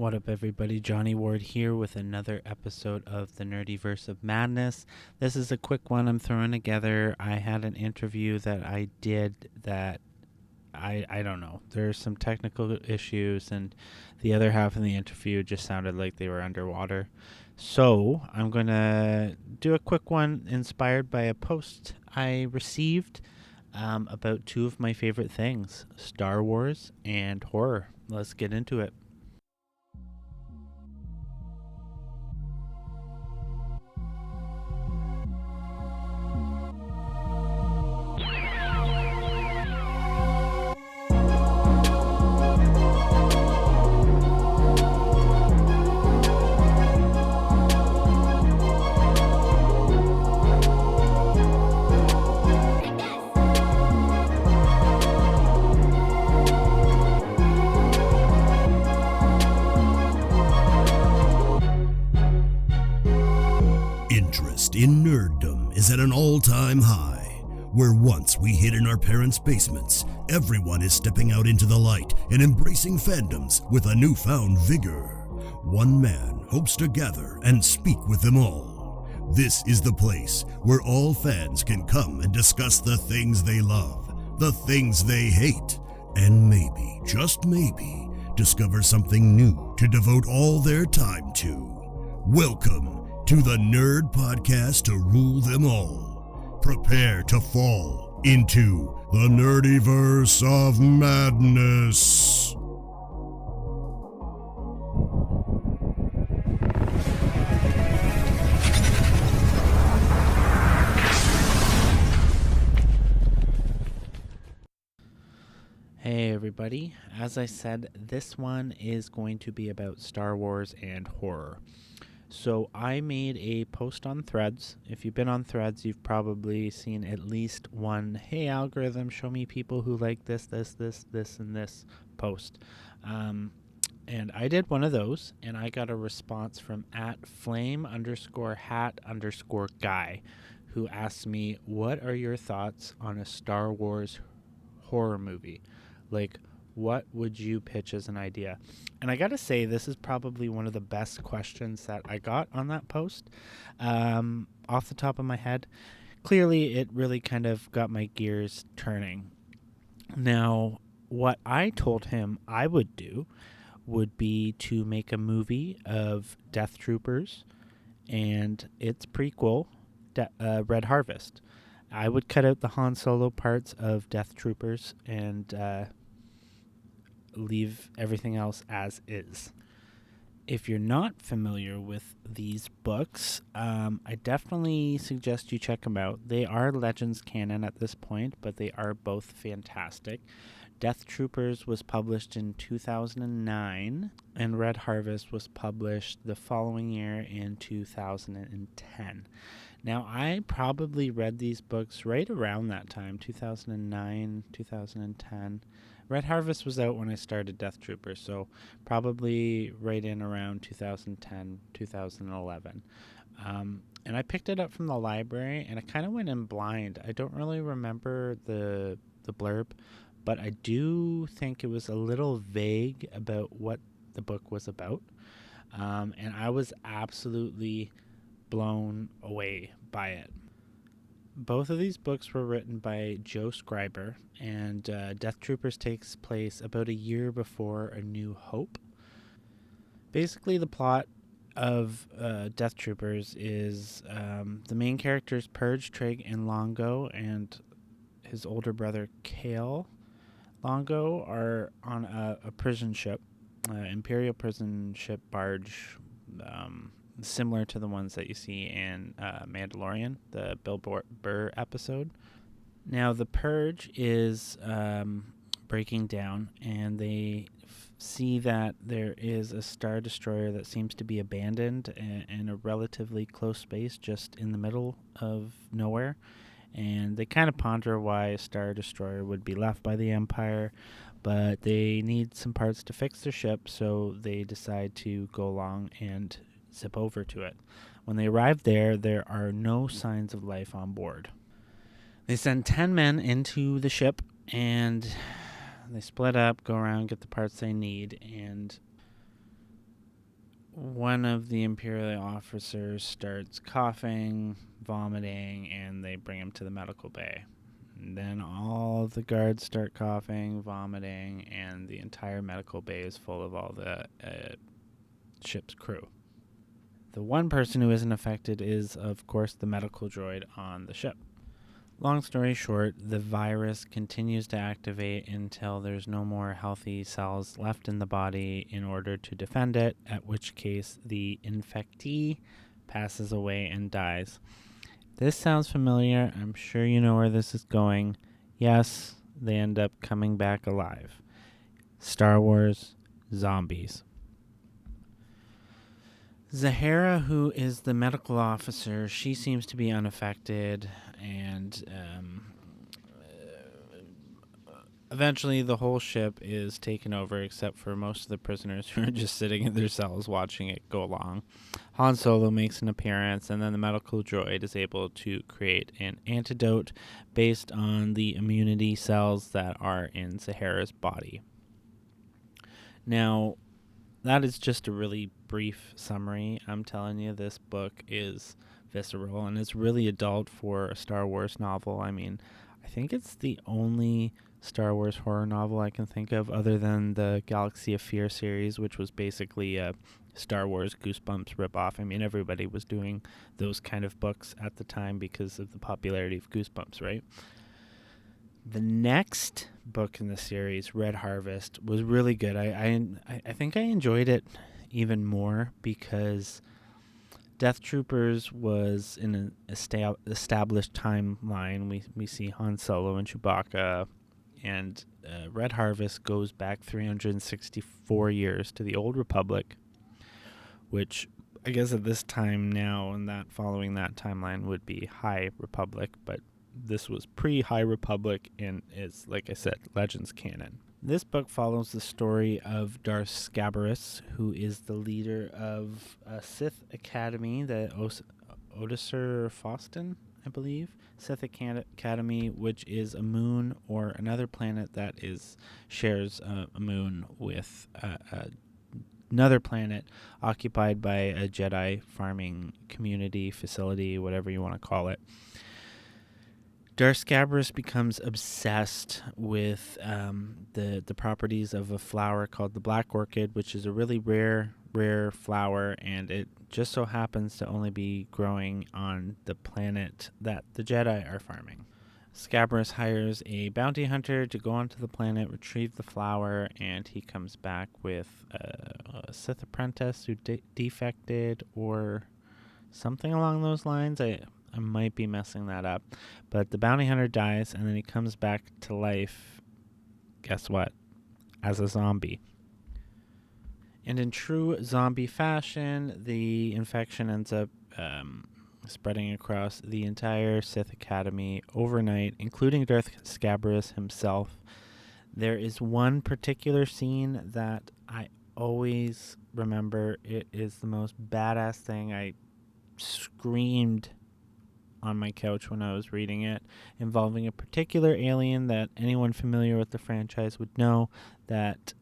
What up, everybody? Johnny Ward here with another episode of the Nerdyverse of Madness. This is a quick one I'm throwing together. I had an interview that I did that I don't know. There's some technical issues, and the other half of the interview just sounded like they were underwater. So I'm going to do a quick one inspired by a post I received about two of my favorite things, Star Wars and horror. Let's get into it. Interest in nerddom is at an all-time high. Where once we hid in our parents' basements, everyone is stepping out into the light and embracing fandoms with a newfound vigor. One man hopes to gather and speak with them all. This is the place where all fans can come and discuss the things they love, the things they hate, and maybe, just maybe, discover something new to devote all their time to. Welcome to the Nerd Podcast to rule them all. Prepare to fall into the Nerdyverse of Madness. Hey everybody, as I said, this one is going to be about Star Wars and horror. So I made a post on Threads. If you've been on Threads, you've probably seen at least one, hey algorithm, show me people who like this, and this post. And I did one of those, and I got a response from @flame_hat_guy, who asked me, what are your thoughts on a Star Wars horror movie? Like, what would you pitch as an idea? And I gotta say, this is probably one of the best questions that I got on that post. Off the top of my head, clearly it really kind of got my gears turning. Now, what I told him I would do would be to make a movie of Death Troopers and its prequel, Red Harvest. I would cut out the Han Solo parts of Death Troopers and leave everything else as is. If you're not familiar with these books, I definitely suggest you check them out. They are Legends canon at this point, but they are both fantastic. Death Troopers was published in 2009, and Red Harvest was published the following year in 2010. Now, I probably read these books right around that time, 2009, 2010. Red Harvest was out when I started Death Troopers, so probably right in around 2010, 2011. And I picked it up from the library, and I kind of went in blind. I don't really remember the blurb, but I do think it was a little vague about what the book was about. And I was absolutely blown away by it. Both of these books were written by Joe Scriber, and Death Troopers takes place about a year before A New Hope. Basically, the plot of Death Troopers is the main characters Purge, Trig, and Longo, and his older brother Kale Longo are on a prison ship, Imperial prison ship barge, similar to the ones that you see in Mandalorian, the Bill Burr episode. Now, the Purge is breaking down, and they see that there is a Star Destroyer that seems to be abandoned in a relatively close space just in the middle of nowhere. And they kind of ponder why a Star Destroyer would be left by the Empire, but they need some parts to fix their ship, so they decide to go along and zip over to it. When they arrive there, there are no signs of life on board. They send 10 men into the ship, and they split up, go around, get the parts they need, and one of the Imperial officers starts coughing, vomiting, and they bring him to the medical bay. And then all of the guards start coughing, vomiting, and the entire medical bay is full of all the ship's crew. The one person who isn't affected is, of course, the medical droid on the ship. Long story short, the virus continues to activate until there's no more healthy cells left in the body in order to defend it, at which case the infectee passes away and dies. This sounds familiar. I'm sure you know where this is going. Yes, they end up coming back alive. Star Wars zombies. Zahara, who is the medical officer, she seems to be unaffected, and eventually the whole ship is taken over except for most of the prisoners who are just sitting in their cells watching it go along. Han Solo makes an appearance, and then the medical droid is able to create an antidote based on the immunity cells that are in Zahara's body. Now, that is just a really brief summary. I'm telling you, this book is visceral and it's really adult for a Star Wars novel. I mean, I think it's the only Star Wars horror novel I can think of other than the Galaxy of Fear series, which was basically a Star Wars Goosebumps ripoff. I mean, everybody was doing those kind of books at the time because of the popularity of Goosebumps, right? The next book in the series, Red Harvest, was really good. I think I enjoyed it even more because Death Troopers was in an established timeline. We see Han Solo and Chewbacca, and Red Harvest goes back 364 years to the Old Republic, which I guess at this time now and that following that timeline would be High Republic, but this was pre-High Republic and is, like I said, Legends canon. This book follows the story of Darth Scabarus, who is the leader of a Sith Academy, the Odysser Foston, I believe. Sith Academy, which is a moon or another planet that shares a moon with another planet occupied by a Jedi farming community, facility, whatever you want to call it. Darth Scabarus becomes obsessed with the properties of a flower called the Black Orchid, which is a really rare flower, and it just so happens to only be growing on the planet that the Jedi are farming. Scabarus hires a bounty hunter to go onto the planet, retrieve the flower, and he comes back with a Sith apprentice who defected or something along those lines. I might be messing that up. But the bounty hunter dies, and then he comes back to life, guess what? As a zombie. And in true zombie fashion, the infection ends up spreading across the entire Sith Academy overnight, including Darth Scabarus himself. There is one particular scene that I always remember. It is the most badass thing. I screamed on my couch when I was reading it, involving a particular alien that anyone familiar with the franchise would know that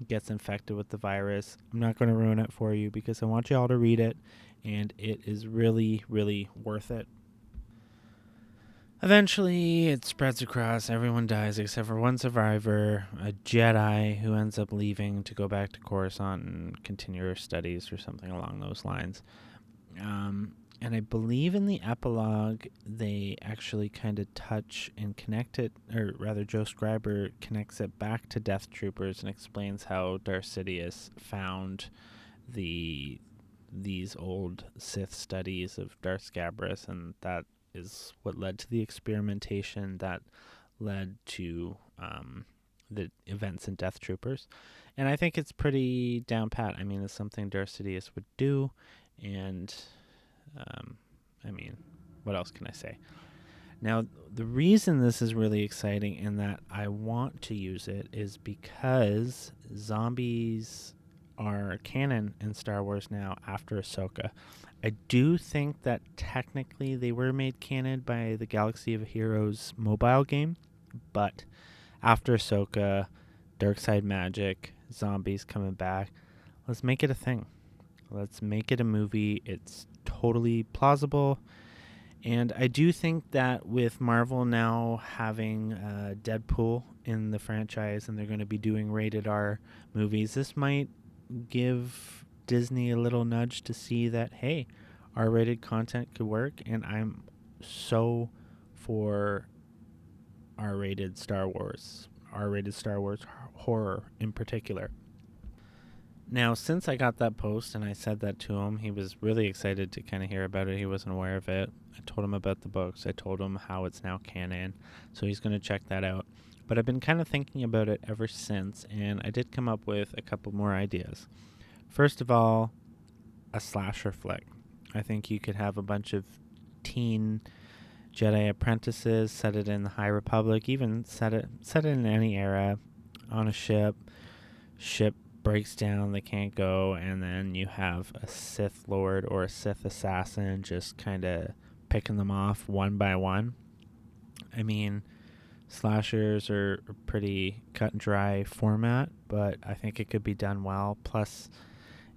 gets infected with the virus. I'm not going to ruin it for you because I want you all to read it, and it is really, really worth it. Eventually, it spreads across. Everyone dies except for one survivor, a Jedi who ends up leaving to go back to Coruscant and continue her studies or something along those lines. And I believe in the epilogue, they actually kind of touch and connect it, or rather Joe Scriber connects it back to Death Troopers and explains how Darth Sidious found these old Sith studies of Darth Scabarus, and that is what led to the experimentation that led to the events in Death Troopers. And I think it's pretty down pat. I mean, it's something Darth Sidious would do, and I mean, what else can I say? Now, the reason this is really exciting and that I want to use it is because zombies are canon in Star Wars now after Ahsoka. I do think that technically they were made canon by the Galaxy of Heroes mobile game, but after Ahsoka, Dark Side Magic, zombies coming back, let's make it a thing. Let's make it a movie. It's totally plausible. And I do think that with Marvel now having Deadpool in the franchise and they're going to be doing rated R movies, this might give Disney a little nudge to see that, hey, R rated content could work. And I'm so for R rated Star Wars horror in particular. Now, since I got that post and I said that to him, he was really excited to kind of hear about it. He wasn't aware of it. I told him about the books. I told him how it's now canon. So he's going to check that out. But I've been kind of thinking about it ever since, and I did come up with a couple more ideas. First of all, a slasher flick. I think you could have a bunch of teen Jedi apprentices, set it in the High Republic, even set it in any era, on a ship breaks down, they can't go, and then you have a Sith Lord or a Sith assassin just kind of picking them off one by one. I mean, slashers are a pretty cut and dry format, but I think it could be done well. Plus,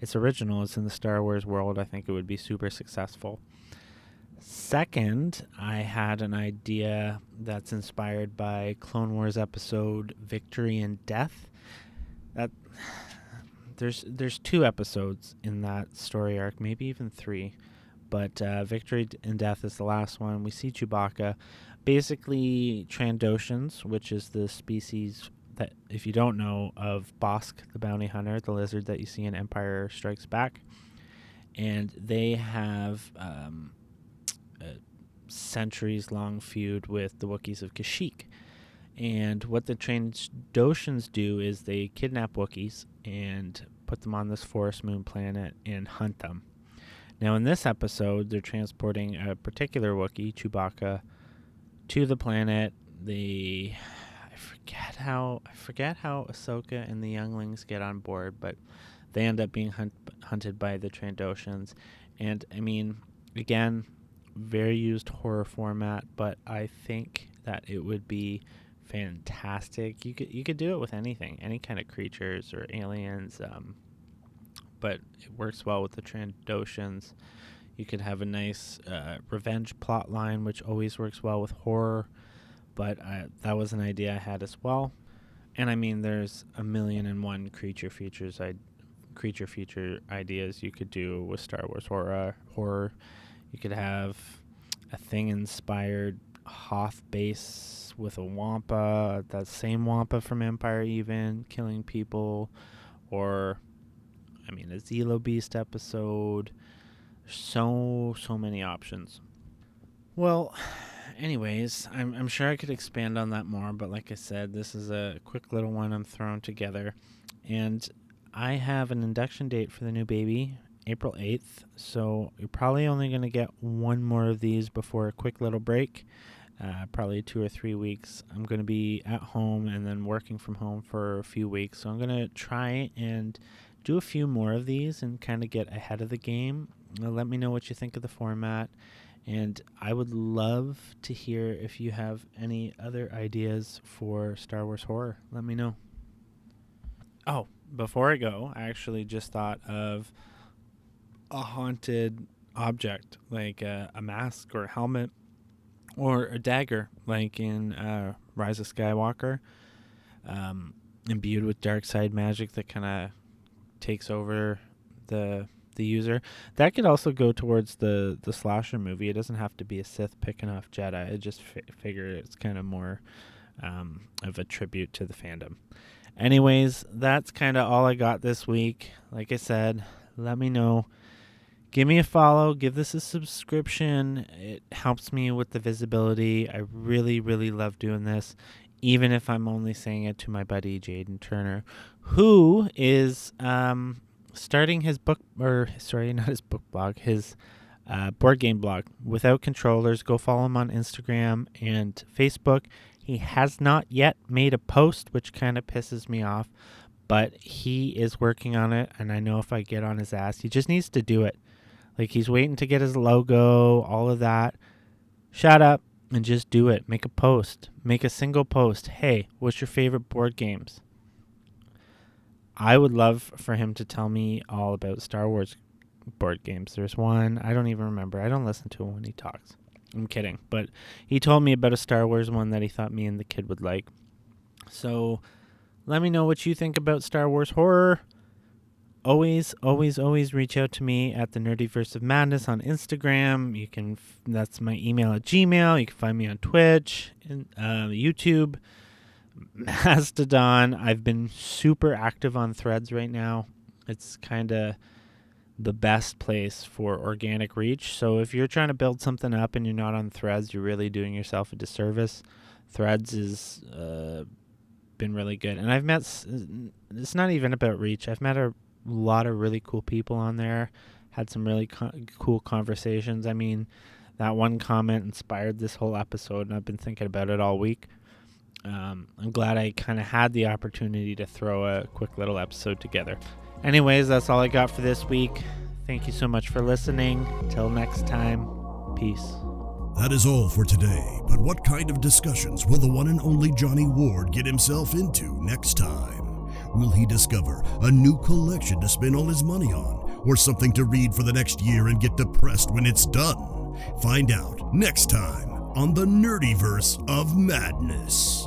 it's original. It's in the Star Wars world. I think it would be super successful. Second, I had an idea that's inspired by Clone Wars episode Victory and Death. That there's 2 episodes in that story arc, maybe even 3. But Victory and Death is the last one. We see Chewbacca. Basically, Trandoshans, which is the species that, if you don't know, of Bosk the Bounty Hunter, the lizard that you see in Empire Strikes Back. And they have a centuries-long feud with the Wookiees of Kashyyyk. And what the Trandoshans do is they kidnap Wookiees and put them on this forest moon planet and hunt them. Now, in this episode, they're transporting a particular Wookiee, Chewbacca, to the planet. I forget how Ahsoka and the younglings get on board, but they end up being hunted by the Trandoshans. And I mean, again, very used horror format, but I think that it would be fantastic. You could do it with anything, any kind of creatures or aliens, but it works well with the Trandoshans. You could have a nice revenge plot line, which always works well with horror, but that was an idea I had as well. And I mean, there's 1,000,001 creature feature ideas you could do with Star Wars horror. You could have a Thing-inspired Hoth base with a Wampa, that same Wampa from Empire even, killing people. Or, I mean, a Zelo Beast episode. So many options. Well, anyways, I'm sure I could expand on that more, but like I said, this is a quick little one I'm throwing together. And I have an induction date for the new baby, April 8th, so you're probably only going to get one more of these before a quick little break, probably 2 or 3 weeks. I'm going to be at home and then working from home for a few weeks, so I'm going to try and do a few more of these and kind of get ahead of the game. Let me know what you think of the format, and I would love to hear if you have any other ideas for Star Wars horror. Let me know. Oh, before I go, I actually just thought of a haunted object, like a mask or a helmet or a dagger, like in Rise of Skywalker, imbued with dark side magic that kind of takes over the user. That could also go towards the slasher movie. It doesn't have to be a Sith picking off Jedi. I just figure it's kind of more of a tribute to the fandom. Anyways, that's kind of all I got this week. Like I said, let me know. Give me a follow. Give this a subscription. It helps me with the visibility. I really, really love doing this, even if I'm only saying it to my buddy Jaden Turner, who is starting his book, or sorry, not his book blog, his board game blog, Without Controllers. Go follow him on Instagram and Facebook. He has not yet made a post, which kind of pisses me off, but he is working on it, and I know if I get on his ass, he just needs to do it. Like, he's waiting to get his logo, all of that. Shut up and just do it. Make a post. Make a single post. Hey, what's your favorite board games? I would love for him to tell me all about Star Wars board games. There's one, I don't even remember. I don't listen to him when he talks. I'm kidding. But he told me about a Star Wars one that he thought me and the kid would like. So let me know what you think about Star Wars horror. Always reach out to me at the Nerdyverse of Madness on Instagram. You can, that's my email at Gmail. You can find me on Twitch, and YouTube, Mastodon. I've been super active on Threads right now. It's kind of the best place for organic reach. So if you're trying to build something up and you're not on Threads, you're really doing yourself a disservice. Threads is been really good. And I've met, it's not even about reach. I've met a lot of really cool people on there, had some really cool conversations. I mean, that one comment inspired this whole episode, and I've been thinking about it all week. I'm glad I kind of had the opportunity to throw a quick little episode together. Anyways, that's all I got for this week. Thank you so much for listening. Till next time, peace. That is all for today, but what kind of discussions will the one and only Johnny Ward get himself into next time? Will he discover a new collection to spend all his money on, or something to read for the next year and get depressed when it's done? Find out next time on the Nerdyverse of Madness.